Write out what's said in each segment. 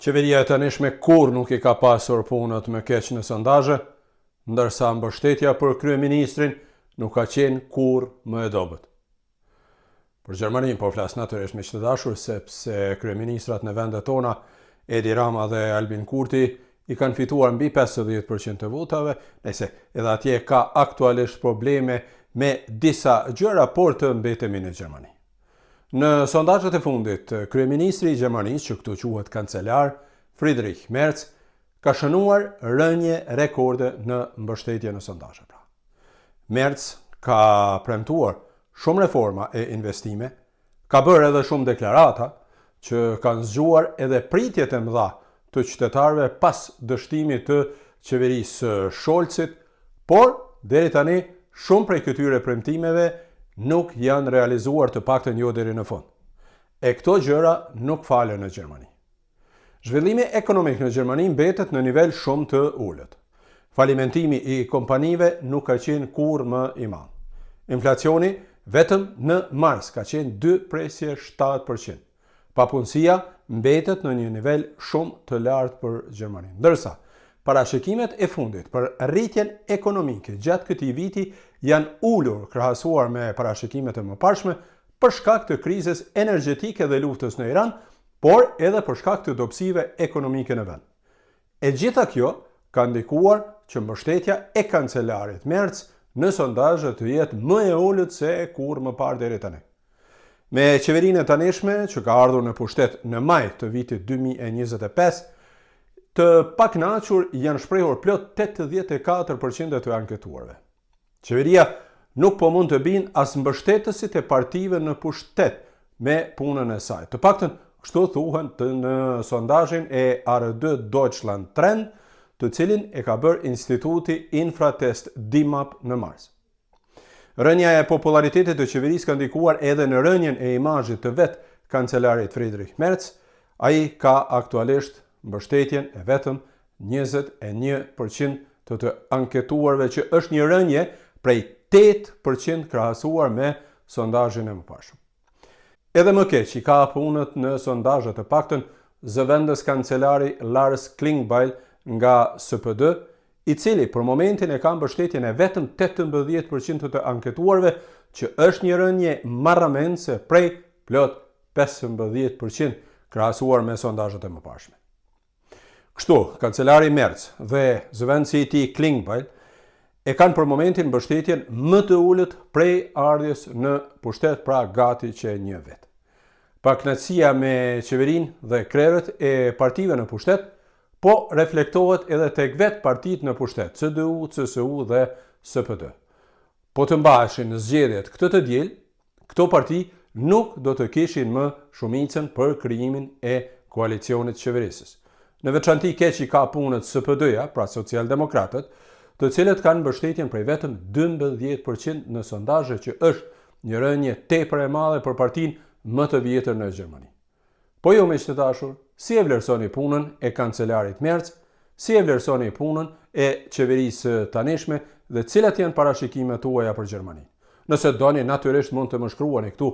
Qeveria e tanishme kur nuk i ka pasur punët me keq në sondazhe, ndërsa mbështetja për kryeministrin nuk ka qenë kur më e dobët. Për Gjermaninë po flas natyrisht me të dashur, sepse kryeministrat në vendet tona, Edi Rama dhe Albin Kurti, i kanë fituar mbi 50% të votave, nëse edhe atje ka aktualisht probleme me disa gjëra, por të mbetemi në Gjermani. Në sondazhet e fundit, kryeministri i Gjermanisë, që këtu quhet kancelar, Friedrich Merz, ka shënuar rënje rekorde në mbështetje në sondazhe. Merz ka premtuar shumë reforma e investime, ka bërë edhe shumë deklarata që kanë zgjuar edhe pritjet e mëdha të qytetarëve pas dështimit të qeverisë Scholzit, por deri tani shumë prej këtyre premtimeve nuk janë realizuar, të paktën jo deri në fund. E këto gjëra nuk falen në Gjermani. Zhvillimi ekonomik në Gjermani mbetet në nivel shumë të ulët. Falimentimi i kompanive nuk ka qenë kur më i madh. Inflacioni vetëm në mars ka qenë 2.7%. Papunësia mbetet në një nivel shumë të lartë për Gjermaninë. Ndërsa parashikimet e fundit për rritjen ekonomike gjatë këtij viti janë ulur krahasuar me parashikimet e mëparshme për shkak të krizës energjetike dhe luftës në Iran, por edhe për shkak të dobësive ekonomike në vend. E gjitha kjo ka ndikuar që mbështetja e kancelarit Merz në sondazhe të jetë më e ulët se kur më parë deri tani. Me qeverinë e tanishme që ka ardhur në pushtet në maj të vitit 2025, të pakënaqur janë shprehur plot 84% të anketuarve. Qeveria nuk po mund të binë as mbështetësit e partive në pushtet me punën e saj. Të paktën kështu thuhen në sondazhin e ARD Deutschland Trend, të cilin e ka bërë Instituti Infratest DIMAP në mars. Rënja e popularitetit të qeverisë ka ndikuar edhe në rënjen e imazhit të vet kancelarit Friedrich Merz. Ai ka aktualisht mbështetjen e vetëm 21% të anketuarve, që është një rënje prej 8% krahasuar me sondazhin e mëparshëm. Edhe më keq i ka punët në sondazhe, të paktën zëvendës kancelari Lars Klingbeil nga SPD, i cili për momentin e ka mbështetjen e vetëm 18% të anketuarve, që është një rënje marramense prej plot 15% krahasuar me sondazhet e mëparshme. Kështu, kancelari Merz dhe zëvendësi i tij Klingbeil e kanë për momentin mbështetjen më të ulët prej ardhjes në pushtet, pra gati që një vit. Pakënaqësia me qeverinë dhe krerët e partive në pushtet po reflektohet edhe tek vetë partitë në pushtet, CDU, CSU dhe SPD. Po të mbaheshin në zgjedhjet këtë të diel, këto parti nuk do të kishin më shumicën për krijimin e koalicionit qeverisës. Në veçanti keq i ka punët SPD-ja, pra socialdemokratët, të cilët kanë mbështetjen prej vetëm 12% në sondazhe, që është një rënje tepër e madhe për partinë më të vjetër në Gjermani. Po jo, miq të dashur, si e vlerësoni punën e kancelarit Merz, si e vlerësoni punën e qeverisë tanishme dhe cilat janë parashikimet tuaja për Gjermaninë? Nëse doni, natyrisht mund të më shkruani këtu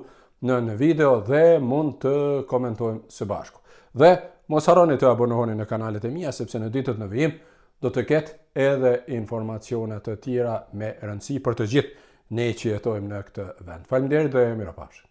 në video dhe mund të komentojmë së bashku. Dhe mos harroni të abonoheni në kanalet e mia, sepse në ditët në vijim do të ketë edhe informacione të tjera me rëndësi për të gjithë ne që jetojmë në këtë vend. Faleminderit dhe mirupafshim.